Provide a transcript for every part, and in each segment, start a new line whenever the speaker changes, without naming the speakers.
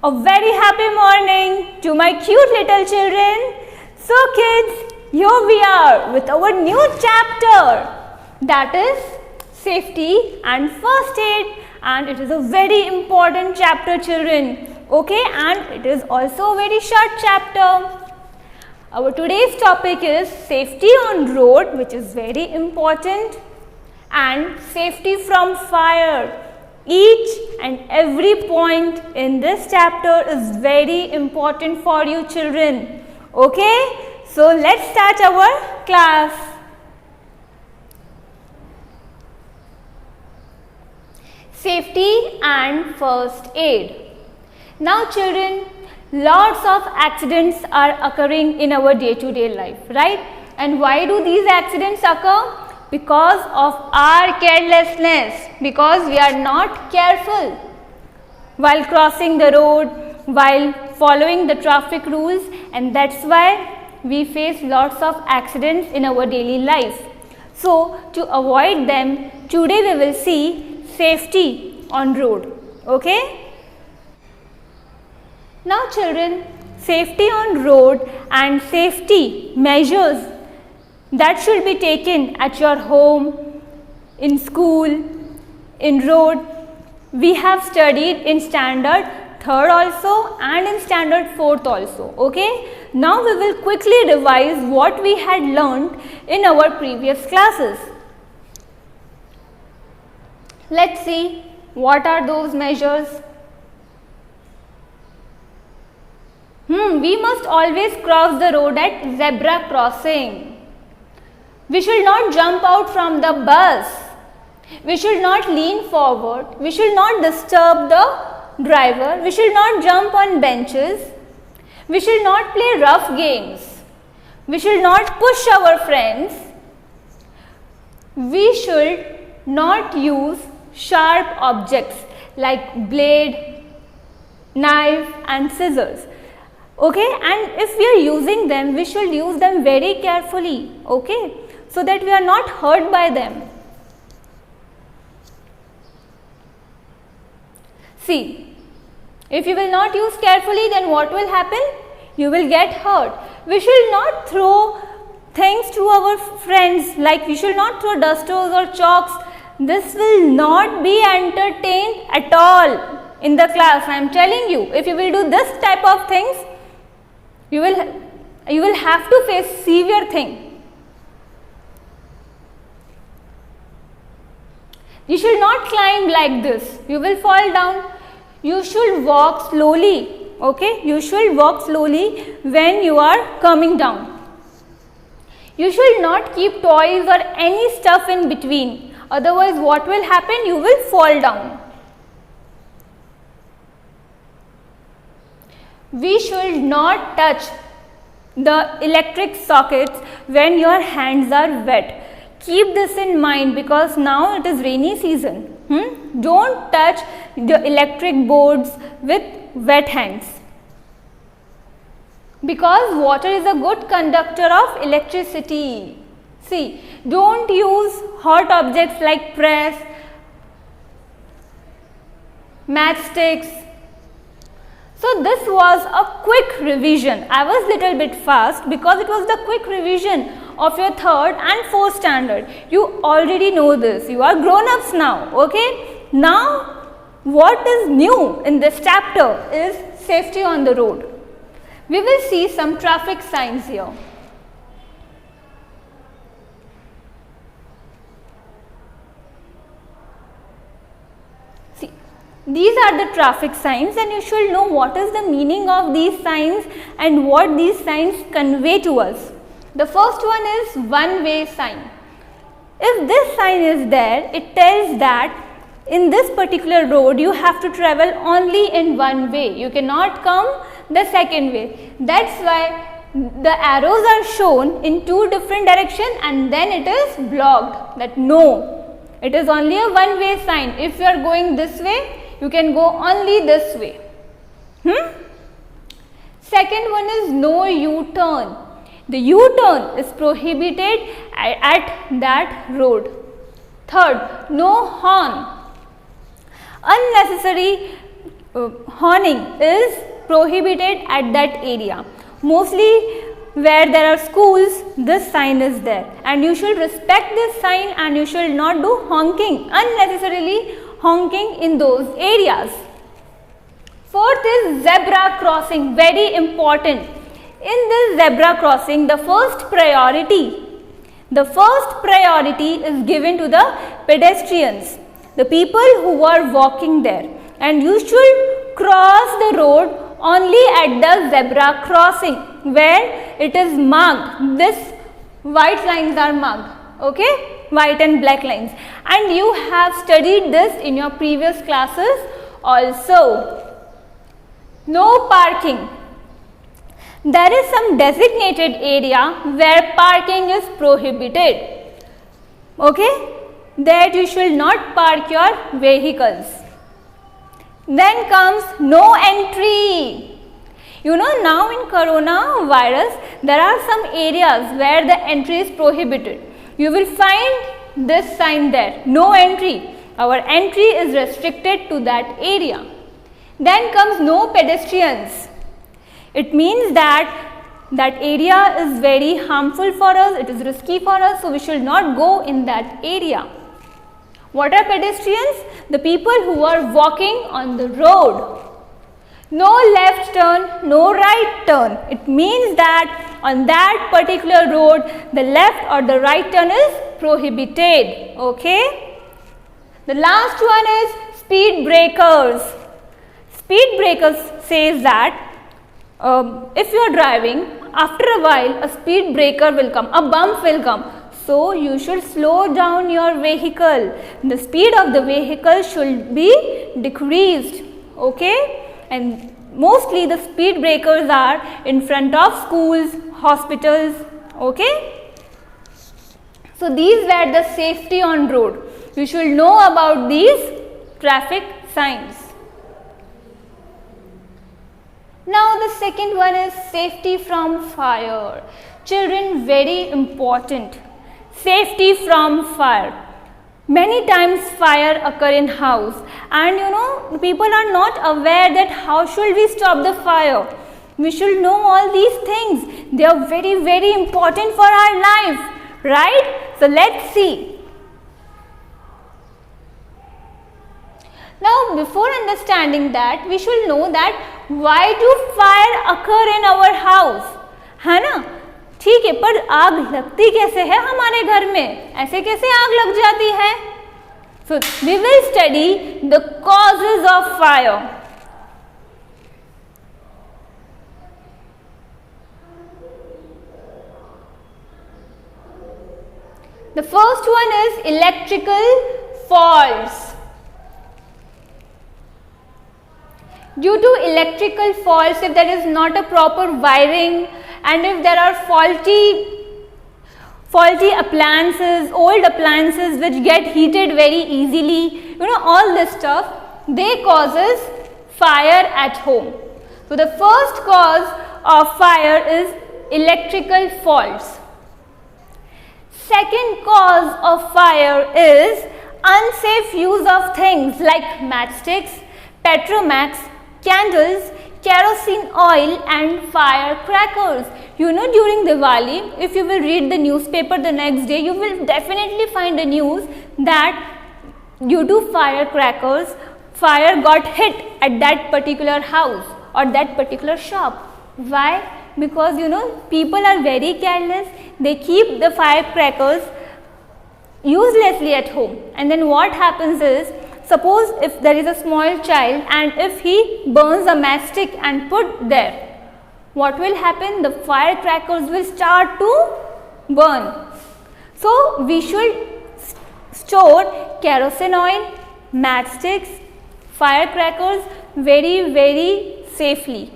A very happy morning to my cute little children. So kids, here we are with our new chapter, that is safety and first aid, and it is a very important chapter, children. Okay, and it is also a very short chapter. Our today's topic is safety on road, which is very important, and safety from fire. Each and every point in this chapter is very important for you children. Okay, so let's start our class. Safety and first aid. Now children, lots of accidents are occurring in our day-to-day life, right? And why do these accidents occur? Because of our carelessness, because we are not careful while crossing the road, while following the traffic rules, and that's why we face lots of accidents in our daily life. So to avoid them, today we will see safety on road. Okay? Now children, safety on road and safety measures that should be taken at your home, in school, in road, we have studied in standard 3rd also and in standard 4th also. Okay? Now we will quickly revise what we had learned in our previous classes. Let's see what are those measures. We must always cross the road at zebra crossing. We should not jump out from the bus. We should not lean forward. We should not disturb the driver. We should not jump on benches. We should not play rough games. We should not push our friends. We should not use sharp objects like blade, knife and scissors. Okay, and if we are using them, we should use them very carefully. Okay, so that we are not hurt by them. See, if you will not use carefully, then what will happen? You will get hurt. We should not throw things to our friends, like we should not throw dusters or chalks. This will not be entertained at all in the class. I am telling you, if you will do this type of things, you will have to face severe thing. You should not climb like this. You will fall down. You should walk slowly. Okay? You should walk slowly when you are coming down. You should not keep toys or any stuff in between. Otherwise, what will happen? You will fall down. We should not touch the electric sockets when your hands are wet. Keep this in mind because now it is rainy season. Don't touch the electric boards with wet hands. Because water is a good conductor of electricity. See, don't use hot objects like press, matchsticks. So this was a quick revision. I was little bit fast because it was the quick revision of your 3rd and 4th standard. You already know this. You are grown-ups now. Okay? Now, what is new in this chapter is safety on the road. We will see some traffic signs here. See, these are the traffic signs and you should know what is the meaning of these signs and what these signs convey to us. The first one is one-way sign. If this sign is there, it tells that in this particular road you have to travel only in one way. You cannot come the second way. That's why the arrows are shown in 2 different directions and then it is blocked. That no, it is only a one-way sign. If you are going this way, you can go only this way. Second one is no U-turn. The U-turn is prohibited at that road. Third, no horn. Unnecessary horning is prohibited at that area. Mostly where there are schools, this sign is there, and you should respect this sign and you should not do honking, unnecessarily honking in those areas. Fourth is zebra crossing, very important. In this zebra crossing, the first priority is given to the pedestrians, the people who are walking there, and you should cross the road only at the zebra crossing where it is marked. This white lines are marked, okay, white and black lines, and you have studied this in your previous classes also. No parking. There is some designated area where parking is prohibited, okay, that you should not park your vehicles. Then comes no entry. You know, now in coronavirus, there are some areas where the entry is prohibited. You will find this sign there, no entry. Our entry is restricted to that area. Then comes no pedestrians. It means that area is very harmful for us, it is risky for us, so we should not go in that area. What are pedestrians? The people who are walking on the road. No left turn, no right turn. It means that on that particular road, the left or the right turn is prohibited. Okay. The last one is speed breakers. Speed breakers says that if you are driving, after a while a speed breaker will come, a bump will come. So you should slow down your vehicle. The speed of the vehicle should be decreased. Okay. And mostly the speed breakers are in front of schools, hospitals. Okay. So these were the safety on road. You should know about these traffic signs. Now the second one is safety from fire. Children, very important. Safety from fire. Many times fire occur in house, and you know, people are not aware that how should we stop the fire. We should know all these things. They are very, very important for our life, right? So let's see. Now before understanding that, we should know that why do fire occur in our house, है ना? ठीक है, पर आग लगती कैसे है हमारे घर में? ऐसे कैसे आग लग जाती है? So we will study the causes of fire. The first one is electrical faults. Due to electrical faults, if there is not a proper wiring and if there are faulty appliances, old appliances which get heated very easily, you know, all this stuff, they causes fire at home. So the first cause of fire is electrical faults. Second cause of fire is unsafe use of things like matchsticks, Petromax, candles, kerosene oil and firecrackers. You know, during Diwali, if you will read the newspaper the next day, you will definitely find a news that due to firecrackers, fire got hit at that particular house or that particular shop. Why? Because you know, people are very careless. They keep the firecrackers uselessly at home, and then what happens is, suppose if there is a small child and if he burns a matchstick and put there, what will happen? The firecrackers will start to burn. So we should store kerosene oil, matchsticks, firecrackers very, very safely.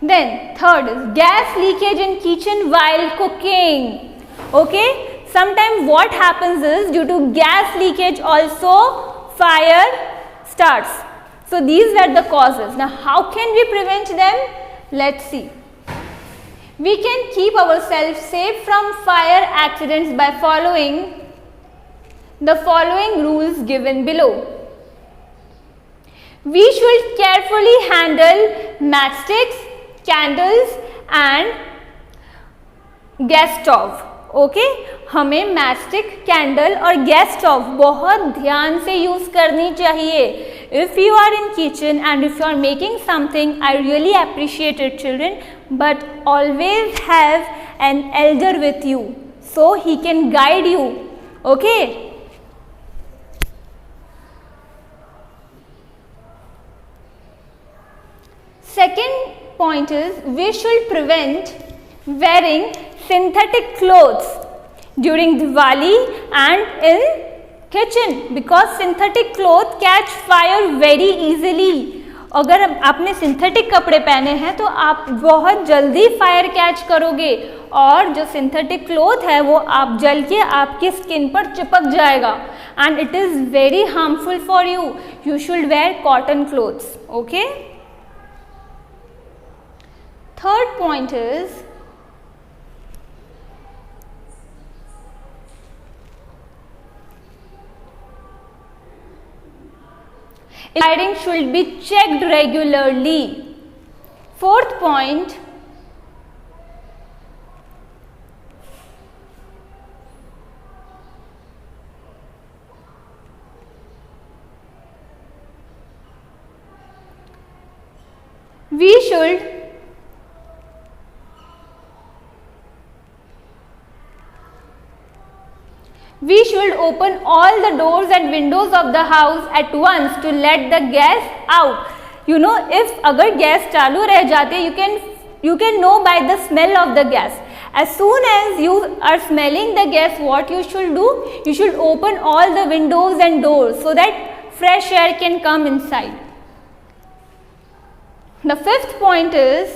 Then third is gas leakage in kitchen while cooking. Okay, sometimes what happens is, due to gas leakage also fire starts. So these were the causes. Now how can we prevent them? Let's see. We can keep ourselves safe from fire accidents by following the following rules given below. We should carefully handle matchsticks, candles and gas stove. Okay, हमें matchstick, candle और gas stove बहुत ध्यान से use करनी चाहिए. If you are in kitchen and if you are making something, I really appreciate it children, but always have an elder with you so he can guide you. Okay, second point is we should prevent wearing synthetic clothes during Diwali and in kitchen because synthetic clothes catch fire very easily. अगर आपने synthetic कपड़े पहने हैं तो आप बहुत जल्दी fire catch करोगे और जो सिंथेटिक क्लॉथ है वो आप जल के आपकी स्किन पर चिपक जाएगा and it is very harmful for you. You should where cotton clothes. Okay, third point is lighting should be checked regularly. Fourth point, we should open all the doors and windows of the house at once to let the gas out. You know, if अगर gas चालू रह जाते, you can know by the smell of the gas. As soon as you are smelling the gas, what you should do? You should open all the windows and doors so that fresh air can come inside. The fifth point is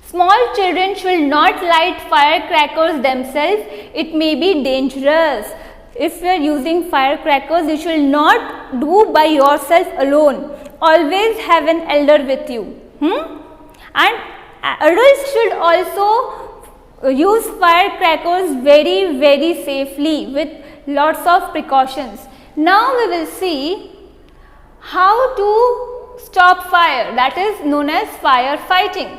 small children should not light firecrackers themselves. It may be dangerous. If you are using firecrackers, you should not do by yourself alone. Always have an elder with you. And adults should also use firecrackers very, very safely with lots of precautions. Now we will see how to stop fire, that is known as firefighting.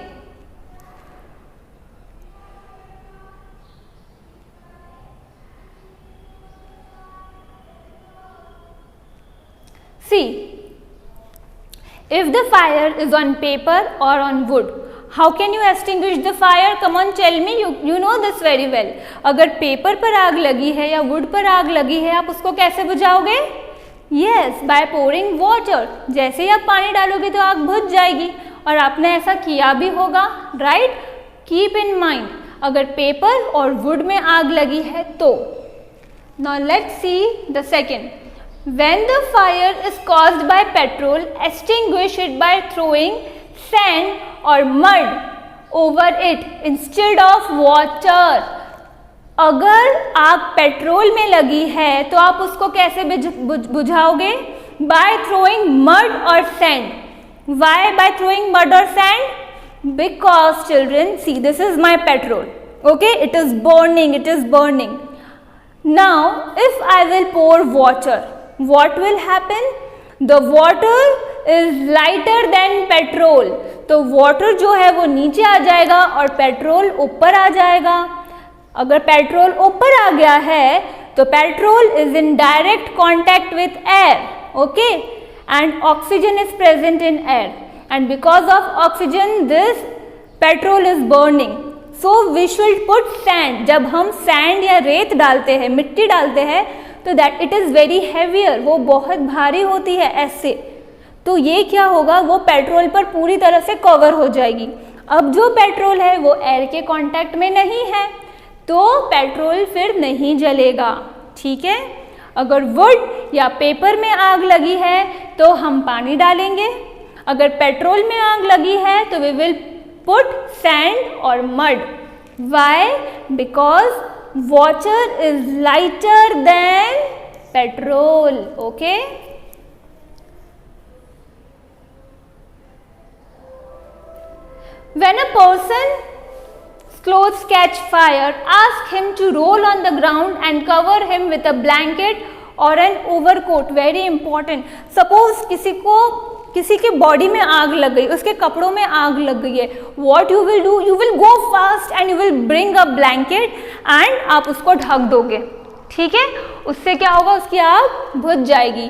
See, if the fire is on paper or on wood, how can you extinguish the fire? Come on, tell me. You know this very well. अगर paper पर आग लगी है या would पर आग लगी है, आप उसको कैसे बुझाओगे? Yes, by pouring water. जैसे ही आप पानी डालोगे तो आग बुझ जाएगी और आपने ऐसा किया भी होगा, right? Keep in mind, अगर पेपर और वुड में आग लगी है तो. Now let's see the second. When the fire is caused by petrol, extinguish it by throwing sand or mud over it instead of water. अगर आग पेट्रोल में लगी है तो आप उसको कैसे बुझाओगे? By throwing mud or sand. Why by throwing mud or sand? Because children, see, this is my petrol. Okay, it is burning. It is burning. Now, if I will pour water, what will happen? The water is lighter than petrol. तो water जो है वो नीचे आ जाएगा और petrol ऊपर आ जाएगा. अगर पेट्रोल ऊपर आ गया है तो petrol is in direct contact with air, okay, and oxygen is present in air, and because of oxygen this petrol is burning. So we should put sand. जब हम sand या रेत डालते हैं, मिट्टी डालते हैं, तो that it is very heavier, वो बहुत भारी होती है ऐसे. तो ये क्या होगा, वो पेट्रोल पर पूरी तरह से कवर हो जाएगी. अब जो पेट्रोल है वो एयर के कांटेक्ट में नहीं है तो पेट्रोल फिर नहीं जलेगा. ठीक है, अगर वुड या पेपर में आग लगी है तो हम पानी डालेंगे. अगर पेट्रोल में आग लगी है तो वी विल पुट सैंड और mud. Why? Because water is lighter than petrol. Okay, When a person's clothes catch fire, ask him to roll on the ground and cover him with a blanket or an overcoat. Very important. Suppose किसी के body में आग लग गई, उसके कपड़ों में आग लग गई है, what you will do? You will go fast and you will bring a blanket and आप उसको ढक दोगे, ठीक है? उससे क्या होगा, उसकी आग बुझ जाएगी।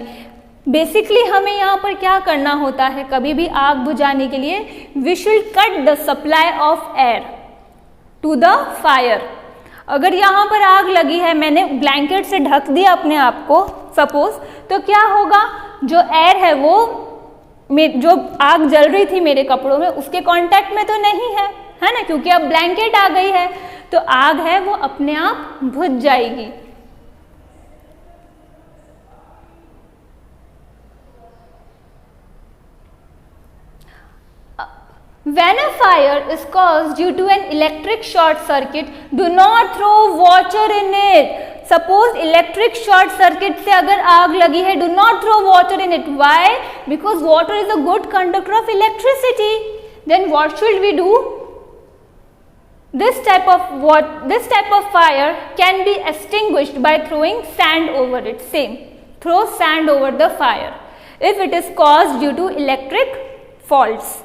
बेसिकली हमें यहाँ पर क्या करना होता है, कभी भी आग बुझाने के लिए we should cut the supply of air to the fire. अगर यहाँ पर आग लगी है, मैंने ब्लैंकेट से ढक दिया अपने आप को सपोज, तो क्या होगा, जो एयर है वो जो आग जल रही थी मेरे कपड़ों में उसके कांटेक्ट में तो नहीं है, है ना, क्योंकि अब ब्लैंकेट आ गई है, तो आग है वो अपने आप बुझ जाएगी। When a fire is caused due to an electric short circuit, do not throw water in it. Suppose electric short circuit से अगर आग लगी है, do not throw water in it. Why? Because water is a good conductor of electricity. Then what should we do? This type of fire can be extinguished by throwing sand over it. Same. Throw sand over the fire if it is caused due to electric faults.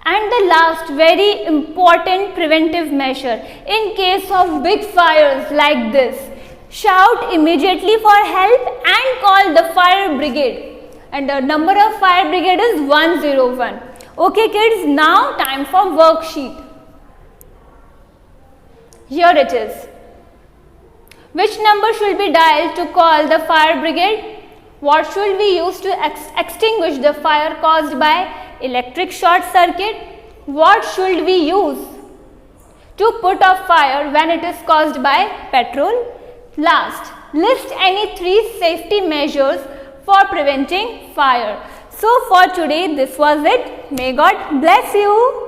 And the last very important preventive measure, in case of big fires like this, shout immediately for help and call the fire brigade. And the number of fire brigade is 101. Okay kids, now time for worksheet. Here it is. Which number should be dialed to call the fire brigade? What should we use to extinguish the fire caused by electric short circuit? What should we use to put out fire when it is caused by petrol? Last, list any 3 safety measures for preventing fire. So for today this was it. May God bless you.